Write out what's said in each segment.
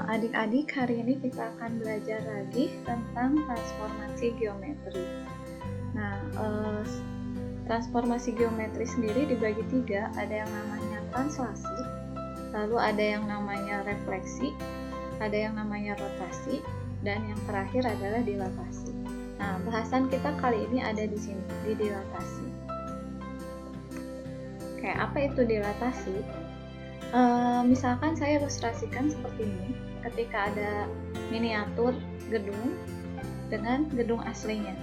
Adik-adik, hari ini kita akan belajar lagi tentang transformasi geometri. Nah, transformasi geometri sendiri dibagi tiga, ada yang namanya translasi, lalu ada yang namanya refleksi, ada yang namanya rotasi, dan yang terakhir adalah dilatasi. Nah, bahasan kita kali ini ada di sini, di dilatasi. Oke, apa itu dilatasi? Misalkan saya ilustrasikan seperti ini, ketika ada miniatur gedung dengan gedung aslinya.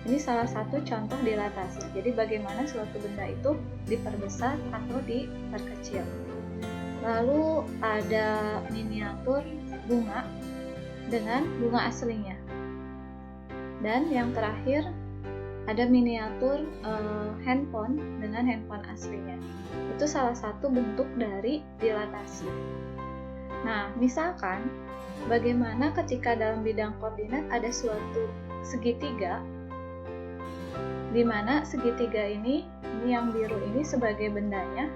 Ini salah satu contoh dilatasi. Jadi bagaimana suatu benda itu diperbesar atau diperkecil. Lalu ada miniatur bunga dengan bunga aslinya. Dan yang terakhir ada miniatur handphone dengan handphone aslinya. Itu salah satu bentuk dari dilatasi. Nah, misalkan bagaimana ketika dalam bidang koordinat ada suatu segitiga, di mana segitiga ini yang biru ini sebagai bendanya,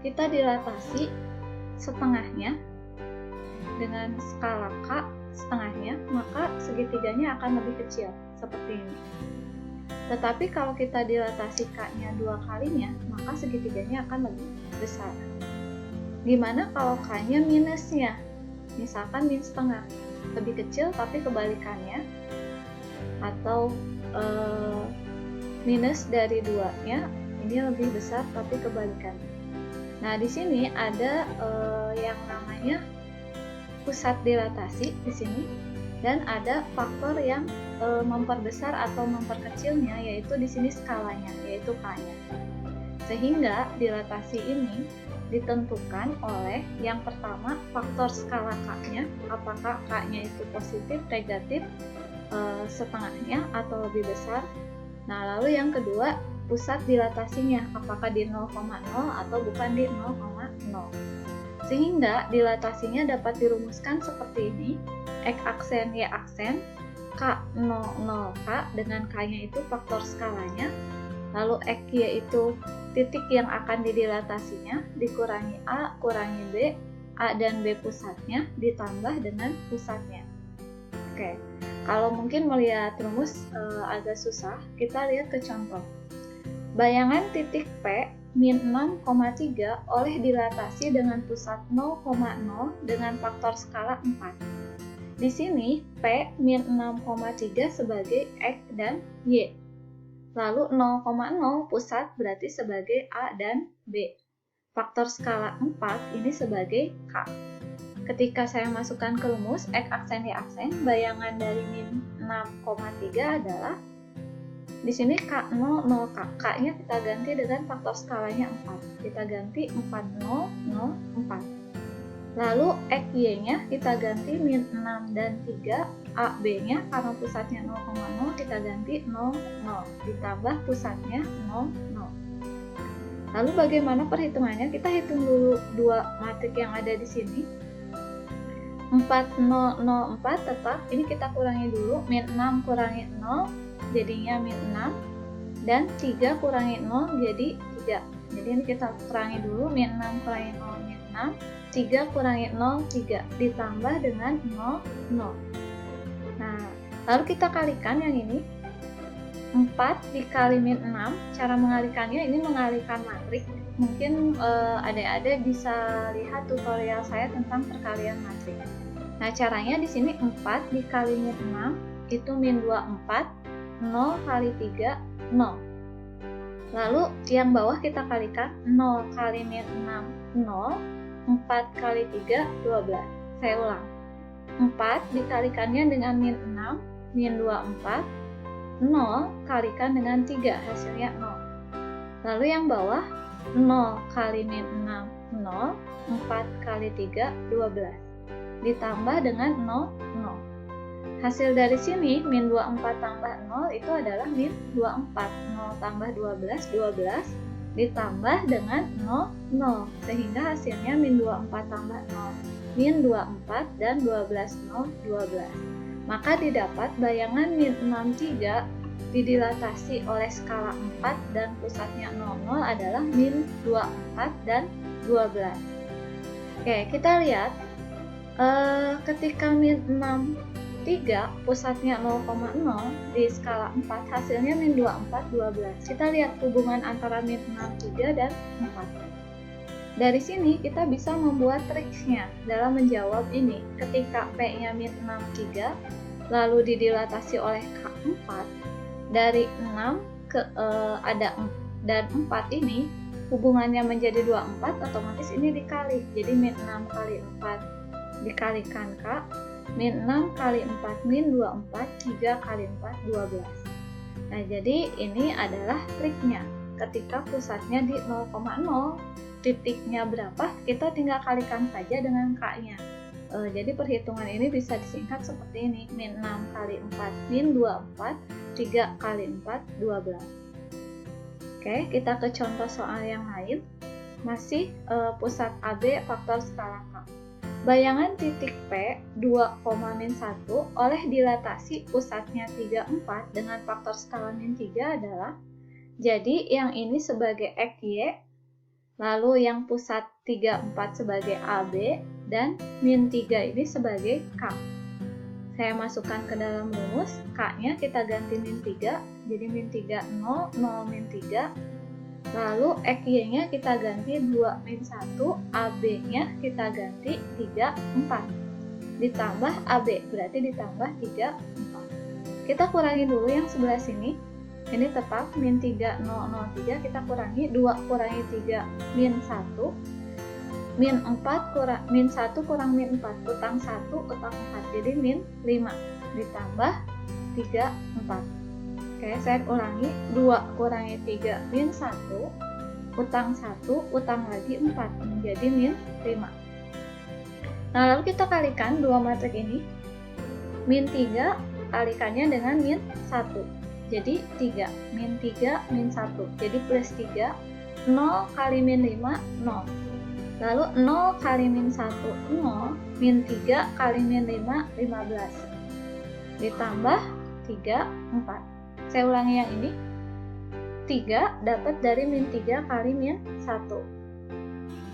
kita dilatasi setengahnya dengan skala K setengahnya, maka segitiganya akan lebih kecil, seperti ini. Tetapi kalau kita dilatasi K-nya 2 kalinya, maka segitiganya akan lebih besar. Gimana kalau K-nya minusnya? Misalkan min setengah, lebih kecil tapi kebalikannya, atau minus dari 2-nya, ini lebih besar tapi kebalikannya. Nah, di sini ada yang namanya pusat dilatasi di sini, dan ada faktor yang memperbesar atau memperkecilnya, yaitu di sini skalanya, yaitu K-nya. Sehingga dilatasi ini ditentukan oleh yang pertama faktor skala K-nya, apakah K-nya itu positif, negatif, setengahnya atau lebih besar. Nah, lalu yang kedua pusat dilatasinya, apakah di 0,0 atau bukan di 0,0. Sehingga dilatasinya dapat dirumuskan seperti ini, X aksen Y aksen K00K dengan K-nya itu faktor skalanya, lalu XY itu titik yang akan didilatasinya, dikurangi A, kurangi B, A dan B pusatnya, ditambah dengan pusatnya. Oke, kalau mungkin melihat rumus agak susah, kita lihat ke contoh. Bayangan titik P min 6,3 oleh dilatasi dengan pusat 0,0 dengan faktor skala 4. Di sini P min 6,3 sebagai X dan Y. Lalu 0,0 pusat berarti sebagai A dan B. Faktor skala 4 ini sebagai K. Ketika saya masukkan ke rumus X aksen Y aksen, bayangan dari min 6,3 adalah di sini K00K. K-nya kita ganti dengan faktor skalanya 4. Kita ganti 4004. Lalu XY-nya kita ganti min 6 dan 3, AB-nya karena pusatnya 0,0 kita ganti 00, ditambah pusatnya 00. Lalu bagaimana perhitungannya? Kita hitung dulu dua matrik yang ada di sini. 4004 tetap, ini kita kurangi dulu, min 6 kurangi 0 jadinya min 6, dan 3 kurangi 0 jadi 3. Jadi ini kita kurangi dulu, min 6 kurangi 0 min 6, 3 kurangi 0, 3, ditambah dengan 0, 0. Nah, lalu kita kalikan yang ini, 4 dikali min 6, cara mengalikannya ini mengalihkan matrik. Mungkin adik-adik bisa lihat tutorial saya tentang perkalian matrik. Nah, caranya di sini 4 dikali min 6, itu min 24, 0 kali 3, 0. Lalu yang bawah kita kalikan, 0 kali min 6, 0, 4 kali 3, 12. Saya ulang. 4 dikalikannya dengan min 6, min 24, 0 kalikan dengan 3, hasilnya 0. Lalu yang bawah, 0 kali min 6, 0, 4 kali 3, 12. Ditambah dengan 0, 0. Hasil dari sini, min 24 tambah 0 itu adalah min 24. 0 tambah 12, 12. Ditambah dengan 0, 0, sehingga hasilnya min 24 tambah 0, min 24, dan 12, 0, 12. Maka didapat bayangan min 63 didilatasi oleh skala 4 dan pusatnya 00 adalah min 24 dan 12. Oke, kita lihat Ketika min 6, 3, pusatnya 0,0 di skala 4, hasilnya min 24, 12. Kita lihat hubungan antara min 6, 3 dan 4. Dari sini kita bisa membuat triksnya dalam menjawab ini. Ketika P-nya min 6, 3, lalu didilatasi oleh K4, dari 6 ke ada dan 4 ini hubungannya menjadi 24, otomatis ini dikali. Jadi min 6 kali 4 dikalikan K, min 6 kali 4 min 24, 3 kali 4 12. Nah, jadi ini adalah triknya. Ketika pusatnya di 0,0, titiknya berapa, kita tinggal kalikan saja dengan K-nya. Jadi perhitungan ini bisa disingkat seperti ini. Min 6 kali 4 min 24, 3 kali 4 12. Oke, kita ke contoh soal yang lain. Masih pusat AB faktor skala K. Bayangan titik P 2,-1 oleh dilatasi pusatnya 34 dengan faktor skala min 3 adalah, jadi yang ini sebagai XY, lalu yang pusat 34 sebagai AB, dan min 3 ini sebagai K. Saya masukkan ke dalam rumus, K-nya kita ganti min 3, jadi min 3 0, 0 min 3. Lalu XY-nya kita ganti 2 min 1, AB-nya kita ganti 3, 4. Ditambah AB, berarti ditambah 3, 4. Kita kurangi dulu yang sebelah sini. Ini tetap min 3, 0, 0, 3. Kita kurangi, 2 kurangi 3, min 1. Min 4 kurang, min 1 kurang min 4, utang 1, utang 4. Jadi min 5. Ditambah 3, 4. Oke, saya ulangi, 2 kurangi 3 min 1, utang 1, utang lagi 4, menjadi min 5. Nah, lalu kita kalikan dua matrik ini. Min 3 kalikannya dengan min 1, jadi 3. Min 3, min 1, jadi plus 3. 0 kali min 5, 0. Lalu 0 kali min 1, 0. Min 3 kali min 5, 15. Ditambah 3, 4. Saya ulangi yang ini. 3 dapat dari min 3 kali min 1.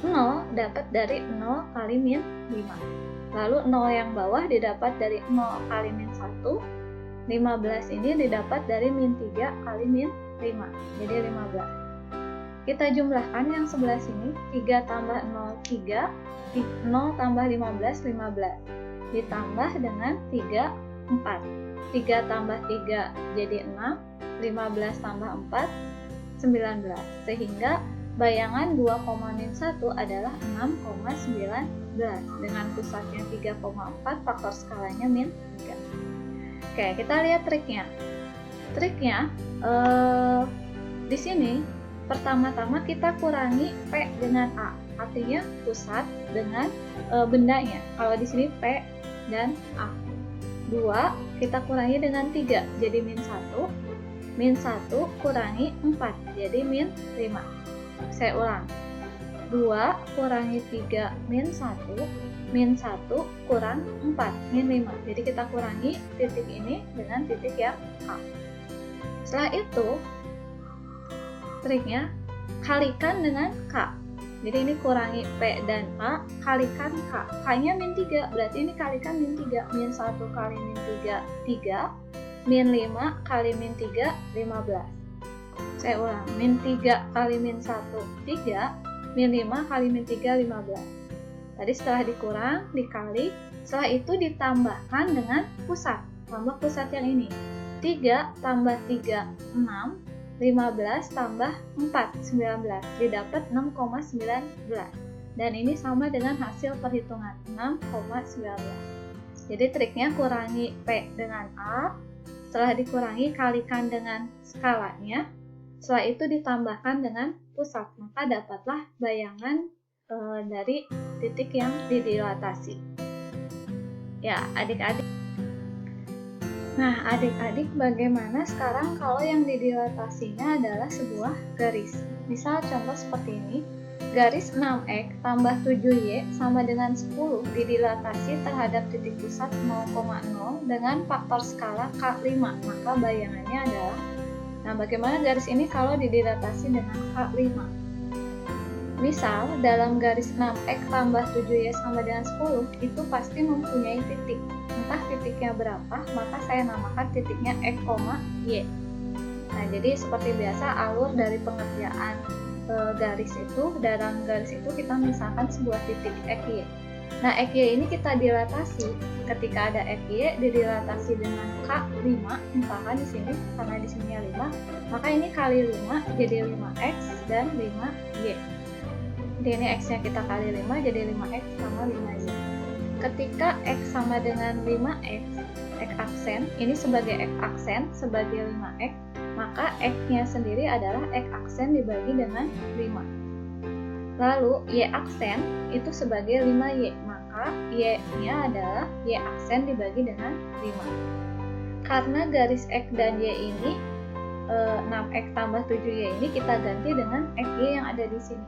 0 dapat dari 0 kali min 5. Lalu 0 yang bawah didapat dari 0 kali min 1. 15 ini didapat dari min 3 kali min 5. Jadi 15. Kita jumlahkan yang sebelah sini. 3 tambah 0, 3. 0 tambah 15, 15. Ditambah dengan 3, 4. 3 tambah 3 jadi 6, 15 tambah 4, 19. Sehingga bayangan 2,-1 adalah 6,19 dengan pusatnya 3,4, faktor skalanya min 3. Oke, kita lihat triknya. Triknya di sini pertama-tama kita kurangi P dengan A, artinya pusat dengan bendanya. Kalau di sini P dan A. 2 kita kurangi dengan 3, jadi min 1. Min 1 kurangi 4, jadi min 5. Saya ulang. 2 kurangi 3 min 1. Min 1 kurang 4, min 5. Jadi kita kurangi titik ini dengan titik yang A. Setelah itu, triknya kalikan dengan K. Jadi ini kurangi P dan A, kalikan K. K-nya min 3, berarti ini kalikan min 3. Min 1 kali min 3, 3. Min 5 kali min 3, 15. Saya ulang, min 3 kali min 1, 3. Min 5 kali min 3, 15. Tadi setelah dikurang, dikali, setelah itu ditambahkan dengan pusat. Tambah pusat yang ini. 3 tambah 3, 6. 15 tambah 4, 19. Didapat 6,19. Dan ini sama dengan hasil perhitungan, 6,19. Jadi triknya kurangi P dengan A. Setelah dikurangi, kalikan dengan skalanya. Setelah itu ditambahkan dengan pusat. Maka dapatlah bayangan dari titik yang didilatasi. Ya, adik-adik. Nah, adik-adik, bagaimana sekarang kalau yang didilatasinya adalah sebuah garis? Misal contoh seperti ini, garis 6X tambah 7Y sama dengan 10 didilatasi terhadap titik pusat 0,0 dengan faktor skala K5. Maka bayangannya adalah, nah bagaimana garis ini kalau didilatasi dengan K5? Misal, dalam garis 6x tambah 7y sama dengan 10, itu pasti mempunyai titik. Entah titiknya berapa, maka saya namakan titiknya x, y. Nah, jadi seperti biasa alur dari pengerjaan garis itu, dalam garis itu kita misalkan sebuah titik x, y. Nah, x, y ini kita dilatasi. Ketika ada x, y dilatasi dengan k5, misalkan di sini, karena di sini 5, maka ini kali 5 jadi 5x dan 5y. Jadi ini x-nya kita kali 5 jadi 5x sama 5y. Ketika x sama dengan 5x, x aksen, ini sebagai x aksen, sebagai 5x, maka x-nya sendiri adalah x aksen dibagi dengan 5. Lalu y aksen itu sebagai 5y, maka y-nya adalah y aksen dibagi dengan 5. Karena garis x dan y ini 6x tambah 7y ini kita ganti dengan xy yang ada di sini.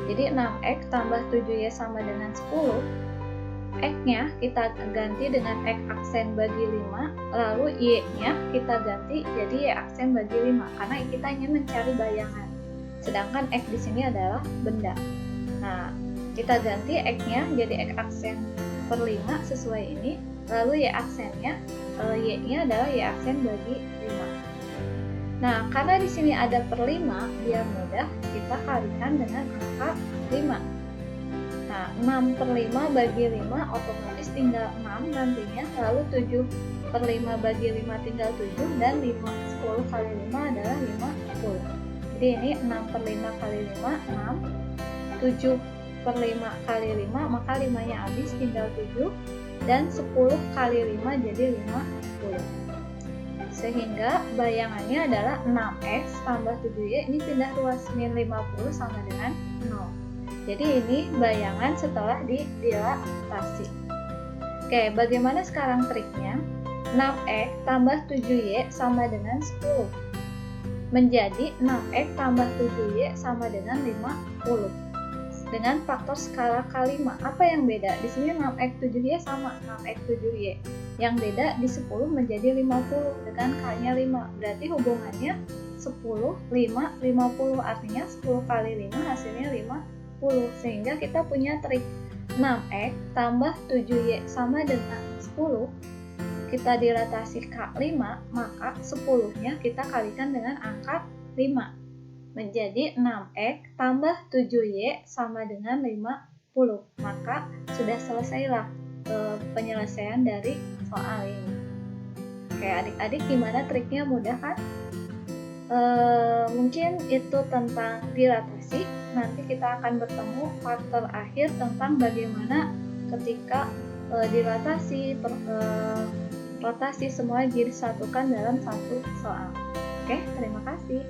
Jadi 6x tambah 7y sama dengan 10. X-nya kita ganti dengan x aksen bagi 5, lalu y-nya kita ganti jadi y aksen bagi 5, karena kita ingin mencari bayangan. Sedangkan x di sini adalah benda. Nah, kita ganti x-nya jadi x aksen per 5 sesuai ini, lalu y aksennya, y-nya adalah y aksen bagi 5. Nah, karena di sini ada per 5, biar mudah kita kalikan dengan angka 5. Nah, 6 per 5 bagi 5 otomatis tinggal 6 nantinya, lalu 7 per 5 bagi 5 tinggal 7, dan 10 kali 5 adalah 50. Jadi ini 6 per 5 kali 5, 6, 7 per 5 kali 5, maka 5-nya habis tinggal 7, dan 10 kali 5 jadi 50. Sehingga bayangannya adalah 6x tambah 7y, ini pindah ruas, min 50 sama dengan 0. Jadi ini bayangan setelah dilatasi. Oke, bagaimana sekarang triknya? 6x tambah 7y sama dengan 10. Menjadi 6x tambah 7y sama dengan 50. Dengan faktor skala K5. Apa yang beda? Di sini 6x 7y sama 6x 7y. Yang beda di 10 menjadi 50 dengan K-nya 5. Berarti hubungannya 10, 5, 50. Artinya 10 kali 5 hasilnya 50. Sehingga kita punya trik 6x tambah 7y sama dengan 10. Kita dilatasi K5, maka 10-nya kita kalikan dengan angka 5. Menjadi 6x tambah 7y sama dengan 50. Maka sudah selesailah penyelesaian dari soal ini. Oke, adik-adik gimana triknya, mudah kan? Mungkin itu tentang dilatasi. Nanti kita akan bertemu part terakhir tentang bagaimana ketika dilatasi, rotasi semua disatukan dalam satu soal. Oke, terima kasih.